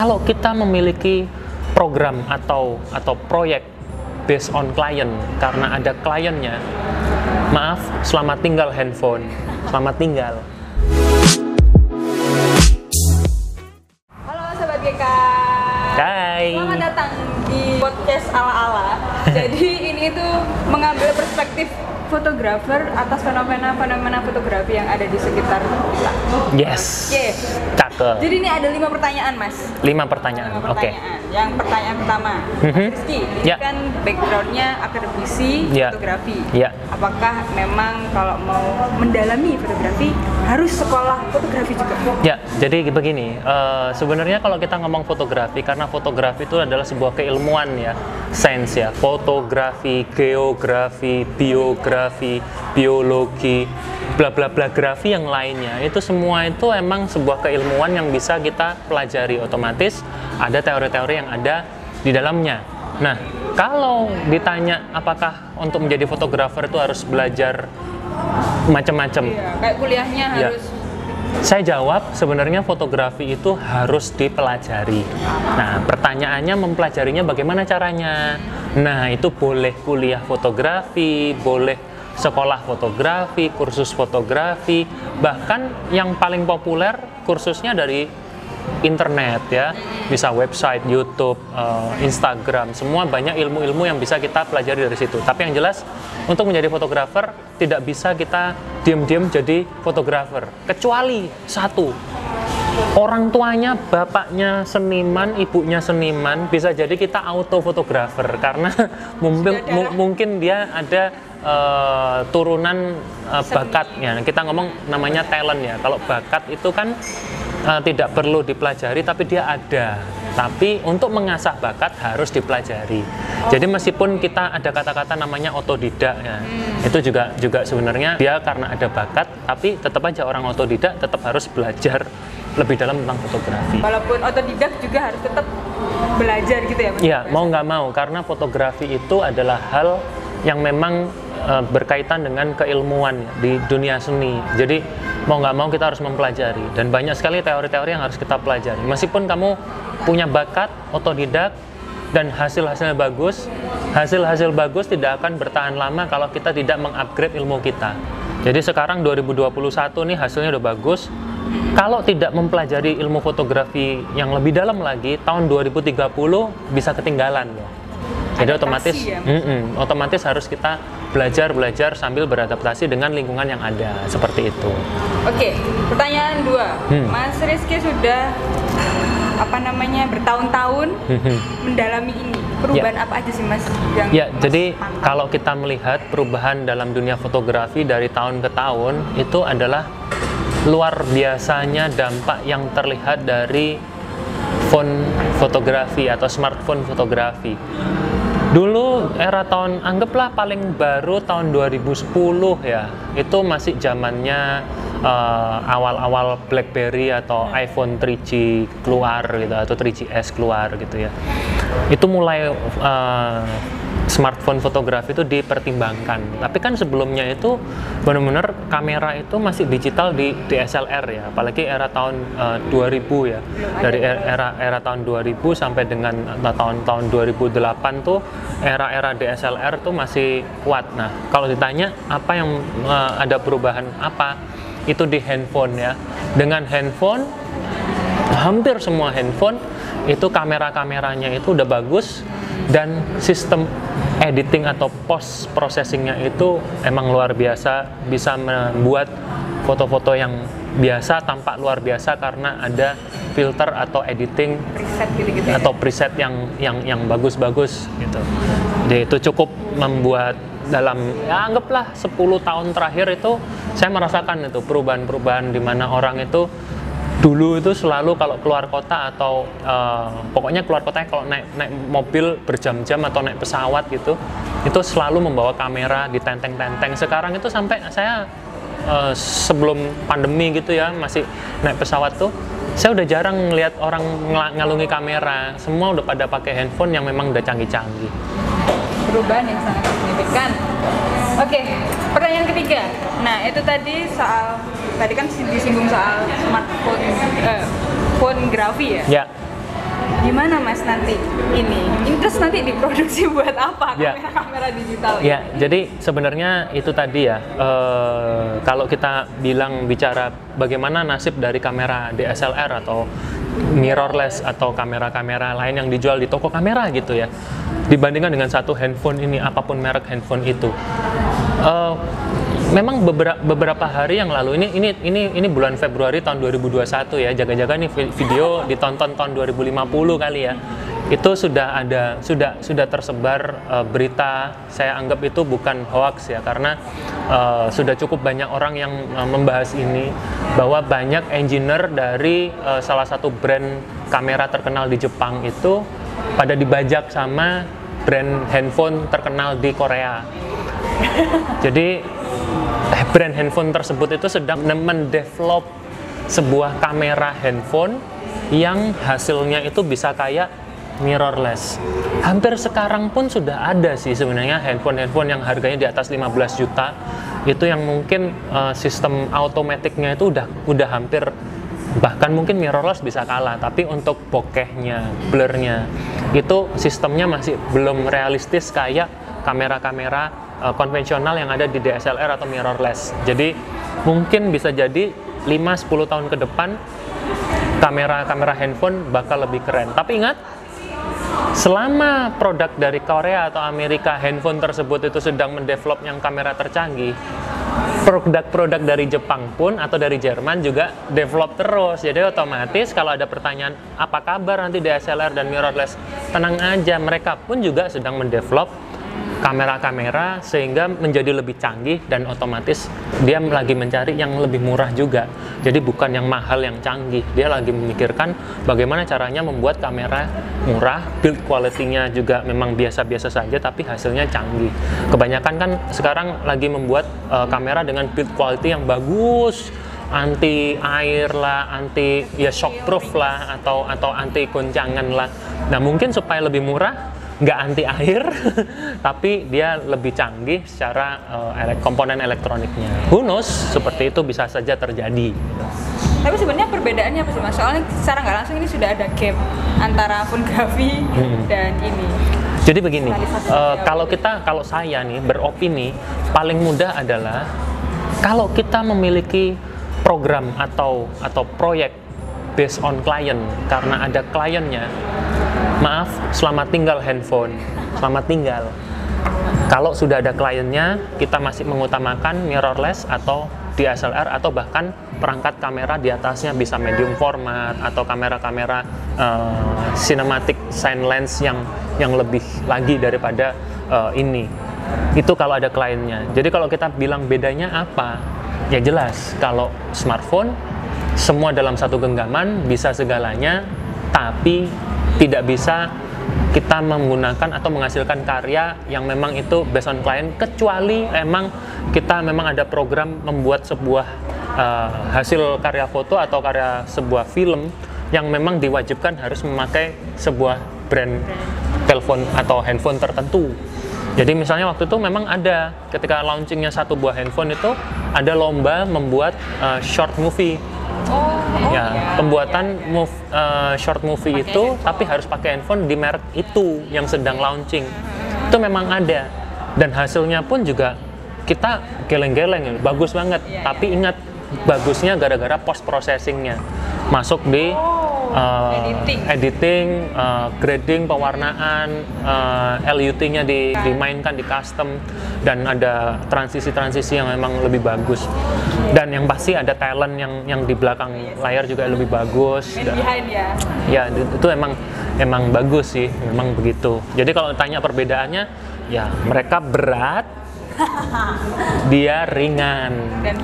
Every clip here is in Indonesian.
Kalau kita memiliki program atau proyek based on client, karena ada kliennya, maaf, selamat tinggal handphone, selamat tinggal. Halo Sobat GK. Hai. Selamat datang di podcast ala-ala. Jadi ini tuh mengambil perspektif fotografer atas fenomena fotografi yang ada di sekitar kita. Yes. Oke. Cakep. Jadi ini ada 5 pertanyaan, Mas. 5 pertanyaan. 5 Oke. pertanyaan. Yang pertanyaan pertama, Mas Rizky, ini Ya. kan backgroundnya akademisi Ya. fotografi. Ya. Apakah memang kalau mau mendalami fotografi harus sekolah fotografi juga? Ya, jadi begini, sebenarnya kalau kita ngomong fotografi, karena fotografi itu adalah sebuah keilmuan ya, sains ya, fotografi, geografi, biografi, biologi, bla bla bla grafi yang lainnya, itu semua itu emang sebuah keilmuan yang bisa kita pelajari. Otomatis ada teori-teori yang ada di dalamnya. Nah, kalau ditanya apakah untuk menjadi fotografer itu harus belajar macam-macam, Iya, kayak kuliahnya Ya. harus. saya jawab sebenarnya fotografi itu harus dipelajari. Nah, pertanyaannya mempelajarinya bagaimana caranya? Nah, itu boleh kuliah fotografi, boleh sekolah fotografi, kursus fotografi, bahkan yang paling populer kursusnya dari internet ya, bisa website, YouTube, Instagram, semua banyak ilmu-ilmu yang bisa kita pelajari dari situ. Tapi yang jelas untuk menjadi fotografer tidak bisa kita diam-diam jadi fotografer, kecuali satu, orang tuanya, bapaknya seniman, ibunya seniman, bisa jadi kita auto fotografer karena mungkin dia ada turunan bakatnya. Kita ngomong namanya talent ya. Kalau bakat itu kan tidak perlu dipelajari, tapi dia ada. Tapi untuk mengasah bakat harus dipelajari. Jadi meskipun kita ada kata-kata namanya otodidak ya, itu juga sebenarnya dia karena ada bakat, tapi tetap aja orang otodidak tetap harus belajar lebih dalam tentang fotografi. Walaupun otodidak juga harus tetap belajar gitu ya, Mas? Iya, mau nggak mau, karena fotografi itu adalah hal yang memang berkaitan dengan keilmuan di dunia seni. Jadi mau nggak mau kita harus mempelajari, dan banyak sekali teori-teori yang harus kita pelajari. Meskipun kamu punya bakat otodidak dan hasil-hasilnya bagus, hasil-hasil bagus tidak akan bertahan lama kalau kita tidak mengupgrade ilmu kita. Jadi sekarang 2021 nih hasilnya udah bagus. Kalau tidak mempelajari ilmu fotografi yang lebih dalam lagi, tahun 2030 bisa ketinggalan loh. Jadi otomatis, otomatis harus kita belajar sambil beradaptasi dengan lingkungan yang ada, seperti itu. Oke, pertanyaan 2. Mas Rizky sudah bertahun-tahun mendalami ini. Perubahan apa aja sih, Mas? Yang Ya, Mas jadi pantau? kalau kita melihat perubahan dalam dunia fotografi dari tahun ke tahun, itu adalah luar biasanya dampak yang terlihat dari phone fotografi atau smartphone fotografi. Dulu era tahun, anggaplah paling baru tahun 2010 ya, itu masih zamannya awal-awal BlackBerry atau iPhone 3G keluar gitu, atau 3GS keluar gitu ya. Itu mulai smartphone fotografi itu dipertimbangkan. Tapi kan sebelumnya itu benar-benar kamera itu masih digital di DSLR ya, apalagi era tahun 2000 ya. Dari era tahun 2000 sampai dengan tahun 2008 tuh era DSLR tuh masih kuat. Nah, kalau ditanya apa yang ada perubahan apa? Itu di handphone ya. Dengan handphone, hampir semua handphone itu kamera-kameranya itu udah bagus, dan sistem editing atau post processingnya itu emang luar biasa, bisa membuat foto-foto yang biasa tampak luar biasa karena ada filter atau editing preset gitu-gitu atau preset yang bagus-bagus gitu. Jadi itu cukup membuat dalam ya anggaplah 10 tahun terakhir itu saya merasakan itu perubahan-perubahan di mana orang itu dulu itu selalu kalau keluar kota atau pokoknya keluar kotanya kalau naik mobil berjam-jam atau naik pesawat gitu, itu selalu membawa kamera ditenteng-tenteng. Sekarang itu sampai saya sebelum pandemi gitu ya, masih naik pesawat tuh saya udah jarang ngelihat orang ngalungi kamera, semua udah pada pakai handphone yang memang udah canggih-canggih. Perubahan yang sangat signifikan. Oke, pertanyaan ketiga. Nah, itu tadi kan disinggung soal smartphone, phone grafi ya. Ya. Gimana Mas nanti ini terus nanti diproduksi buat apa Ya. kamera digital ini? Ya, jadi sebenarnya itu tadi ya, kalau kita bicara bagaimana nasib dari kamera DSLR atau mirrorless atau kamera-kamera lain yang dijual di toko kamera gitu ya, dibandingkan dengan satu handphone ini, apapun merek handphone itu. Memang beberapa hari yang lalu ini bulan Februari tahun 2021 ya, jaga-jaga nih video ditonton tahun 2050 kali ya. Itu sudah tersebar berita, saya anggap itu bukan hoax ya, karena sudah cukup banyak orang yang membahas ini, bahwa banyak engineer dari salah satu brand kamera terkenal di Jepang itu pada dibajak sama brand handphone terkenal di Korea. Jadi brand handphone tersebut itu sedang mendevelop sebuah kamera handphone yang hasilnya itu bisa kayak mirrorless. Hampir sekarang pun sudah ada sih sebenarnya handphone yang harganya di atas 15 juta itu yang mungkin sistem automaticnya itu udah hampir, bahkan mungkin mirrorless bisa kalah, tapi untuk bokehnya, blurnya itu sistemnya masih belum realistis kayak kamera-kamera konvensional yang ada di DSLR atau mirrorless. Jadi mungkin bisa jadi 5-10 tahun ke depan kamera handphone bakal lebih keren. Tapi ingat, selama produk dari Korea atau Amerika handphone tersebut itu sedang mendevelop yang kamera tercanggih, produk-produk dari Jepang pun atau dari Jerman juga develop terus. Jadi otomatis kalau ada pertanyaan apa kabar nanti DSLR dan mirrorless, tenang aja, mereka pun juga sedang mendevelop kamera-kamera sehingga menjadi lebih canggih, dan otomatis dia lagi mencari yang lebih murah juga. Jadi bukan yang mahal yang canggih, dia lagi memikirkan bagaimana caranya membuat kamera murah, build quality-nya juga memang biasa-biasa saja tapi hasilnya canggih. Kebanyakan kan sekarang lagi membuat kamera dengan build quality yang bagus, anti air lah, anti shockproof lah, atau anti goncangan lah. Nah mungkin supaya lebih murah, nggak anti air, tapi dia lebih canggih secara komponen elektroniknya. Who knows, seperti itu bisa saja terjadi. Tapi sebenarnya perbedaannya apa sih Mas? Soalnya secara nggak langsung ini sudah ada gap antara fotografi dan ini. Jadi begini, kalau saya nih beropini, paling mudah adalah kalau kita memiliki program atau proyek based on client, karena ada kliennya. Maaf, selamat tinggal handphone, selamat tinggal. Kalau sudah ada kliennya, kita masih mengutamakan mirrorless atau DSLR atau bahkan perangkat kamera di atasnya bisa medium format atau kamera-kamera cinematic sign lens yang lebih lagi daripada ini. Itu kalau ada kliennya. Jadi kalau kita bilang bedanya apa? Ya jelas, kalau smartphone semua dalam satu genggaman, bisa segalanya, tapi tidak bisa kita menggunakan atau menghasilkan karya yang memang itu based on client, kecuali memang kita ada program membuat sebuah hasil karya foto atau karya sebuah film yang memang diwajibkan harus memakai sebuah brand telepon atau handphone tertentu. Jadi misalnya waktu itu memang ada, ketika launchingnya satu buah handphone itu ada lomba membuat short movie. Pembuatan short movie itu tapi harus pakai handphone di merek itu yang sedang launching. Itu memang ada, dan hasilnya pun juga kita geleng-geleng, bagus banget. Tapi ingat, bagusnya gara-gara post processingnya masuk di editing, grading, pewarnaan, LUT-nya dimainkan di custom, dan ada transisi-transisi yang memang lebih bagus. Dan yang pasti ada talent yang di belakang layar juga lebih bagus. Behind ya. Ya, itu emang bagus sih, memang begitu. Jadi kalau tanya perbedaannya, ya mereka berat, dia ringan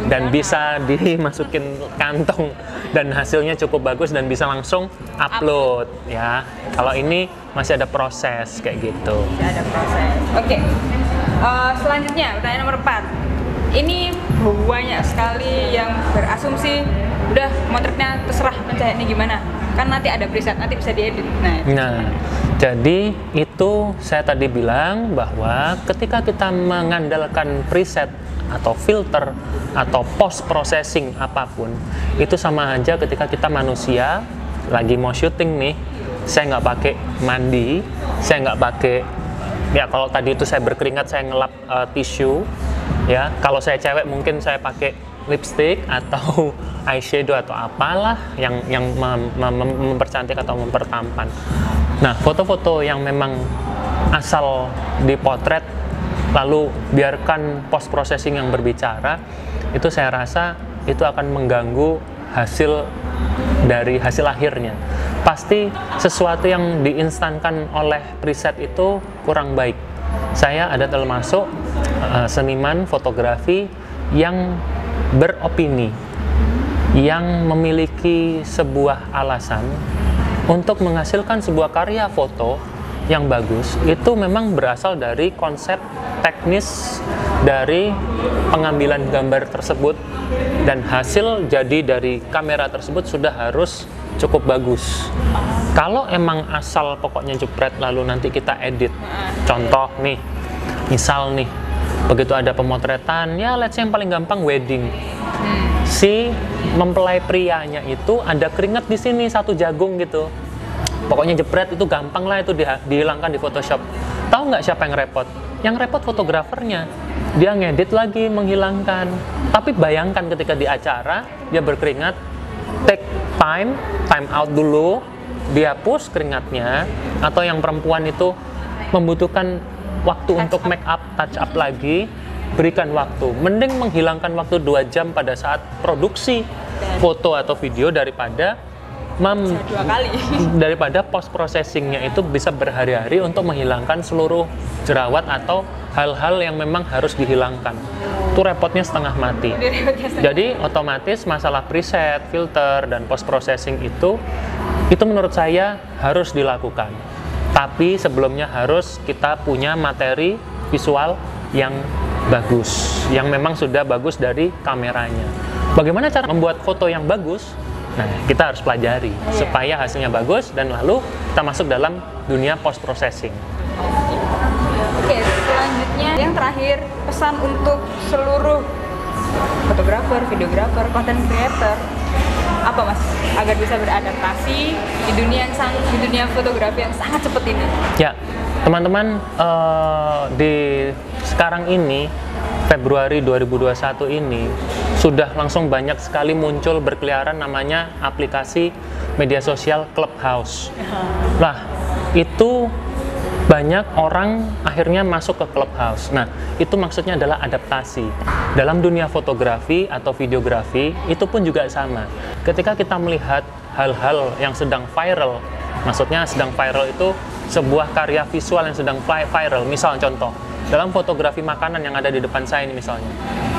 dan bisa dimasukin kantong dan hasilnya cukup bagus dan bisa langsung upload ya. Kalau ini masih ada proses kayak gitu. Masih ada proses. Oke. Selanjutnya pertanyaan nomor 4. Ini banyak sekali yang berasumsi udah motretnya terserah pencahayaan gimana, kan nanti ada preset, nanti bisa diedit. Nah, jadi itu saya tadi bilang bahwa ketika kita mengandalkan preset atau filter atau post processing apapun, itu sama aja ketika kita manusia lagi mau syuting nih, saya nggak pakai mandi, saya nggak pakai, ya kalau tadi itu saya berkeringat saya ngelap tisu, ya kalau saya cewek mungkin saya pakai lipstick atau eyeshadow atau apalah yang mempercantik atau mempertampan. Nah, foto-foto yang memang asal dipotret lalu biarkan post processing yang berbicara, itu saya rasa itu akan mengganggu hasil dari hasil akhirnya. Pasti sesuatu yang diinstankan oleh preset itu kurang baik. Saya ada termasuk seniman fotografi yang beropini, yang memiliki sebuah alasan untuk menghasilkan sebuah karya foto yang bagus. Itu memang berasal dari konsep teknis dari pengambilan gambar tersebut, dan hasil jadi dari kamera tersebut sudah harus cukup bagus. Kalau emang asal pokoknya jepret lalu nanti kita edit, contoh nih, misal nih begitu ada pemotretan, ya let's say yang paling gampang wedding, si mempelai prianya itu ada keringat di sini 1 jagung gitu, pokoknya jepret itu gampang lah, itu dihilangkan di Photoshop. Tahu nggak siapa yang repot? Yang repot fotografernya, dia ngedit lagi menghilangkan. Tapi bayangkan ketika di acara dia berkeringat, take time out dulu, dia push keringatnya, atau yang perempuan itu membutuhkan waktu untuk make up, touch up lagi, berikan waktu. Mending menghilangkan waktu 2 jam pada saat produksi foto atau video daripada daripada post processingnya itu bisa berhari-hari untuk menghilangkan seluruh jerawat atau hal-hal yang memang harus dihilangkan. Itu repotnya setengah mati. Jadi otomatis masalah preset, filter, dan post processing itu menurut saya harus dilakukan. Tapi sebelumnya harus kita punya materi visual yang bagus, yang memang sudah bagus dari kameranya. Bagaimana cara membuat foto yang bagus? Nah, kita harus pelajari supaya hasilnya bagus, dan lalu kita masuk dalam dunia post processing. Oke, selanjutnya yang terakhir, pesan untuk seluruh fotografer, videografer, content creator, apa Mas, agar bisa beradaptasi di dunia fotografi yang sangat cepat ini? Ya, teman-teman, di sekarang ini Februari 2021 ini sudah langsung banyak sekali muncul berkeliaran namanya aplikasi media sosial Clubhouse. Nah, itu banyak orang akhirnya masuk ke Clubhouse. Nah, itu maksudnya adalah adaptasi. Dalam dunia fotografi atau videografi, itu pun juga sama. Ketika kita melihat hal-hal yang sedang viral, maksudnya sedang viral itu sebuah karya visual yang sedang viral. Misal contoh, dalam fotografi makanan yang ada di depan saya ini misalnya.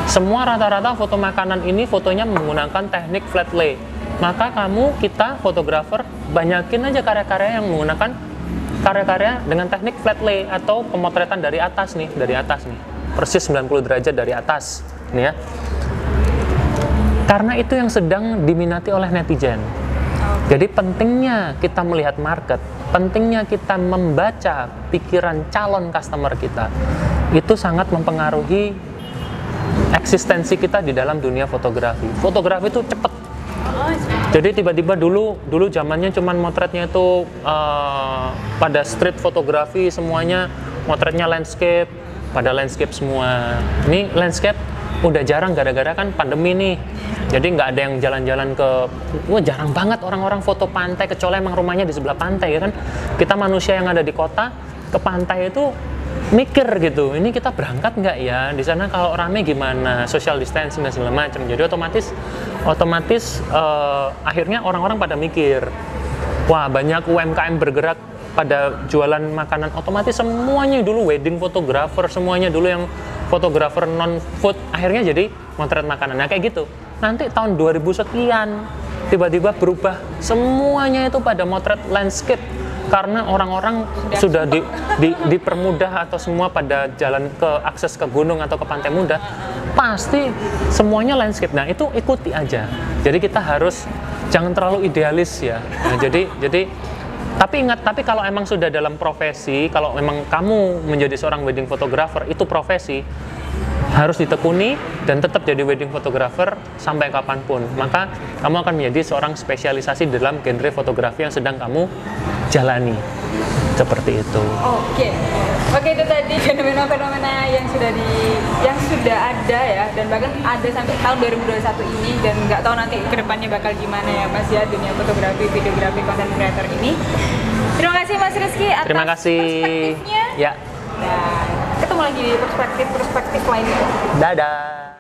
Semua rata-rata foto makanan ini fotonya menggunakan teknik flat lay. Maka kita fotografer banyakin aja karya-karya yang menggunakan karya-karya dengan teknik flat lay atau pemotretan dari atas nih, persis 90 derajat dari atas nih ya. Karena itu yang sedang diminati oleh netizen. Jadi pentingnya kita melihat market, pentingnya kita membaca pikiran calon customer kita, itu sangat mempengaruhi eksistensi kita di dalam dunia fotografi. Fotografi itu cepet. Jadi tiba-tiba dulu zamannya cuman motretnya itu pada street fotografi, semuanya motretnya landscape, pada landscape semua. Ini landscape udah jarang gara-gara kan pandemi nih. Jadi nggak ada yang jalan-jalan jarang banget orang-orang foto pantai, kecuali emang rumahnya di sebelah pantai ya kan. Kita manusia yang ada di kota ke pantai itu mikir gitu, ini kita berangkat nggak ya, di sana kalau rame gimana, social distancing dan segala macam. Jadi otomatis akhirnya orang-orang pada mikir, wah banyak UMKM bergerak pada jualan makanan, otomatis semuanya dulu wedding photographer, semuanya dulu yang fotografer non food, akhirnya jadi motret makanan. Nah kayak gitu. Nanti tahun 2000 sekian tiba-tiba berubah, semuanya itu pada motret landscape. Karena orang-orang sudah dipermudah atau semua pada jalan ke akses ke gunung atau ke pantai mudah, pasti semuanya landscape. Nah itu ikuti aja. Jadi kita harus jangan terlalu idealis ya. Nah, jadi tapi ingat, tapi kalau emang sudah dalam profesi, kalau memang kamu menjadi seorang wedding photographer, itu profesi, harus ditekuni dan tetap jadi wedding photographer sampai kapanpun. Maka kamu akan menjadi seorang spesialisasi dalam genre fotografi yang sedang kamu jalani. Seperti itu. Oke, itu tadi fenomena-fenomena yang sudah ada ya, dan bahkan ada sampai tahun 2021 ini, dan nggak tahu nanti kedepannya bakal gimana ya Mas ya, dunia fotografi, videografi, content creator ini. Terima kasih Mas Rizky atas perspektifnya. Ya. Dan ketemu lagi di perspektif lainnya. Dadah.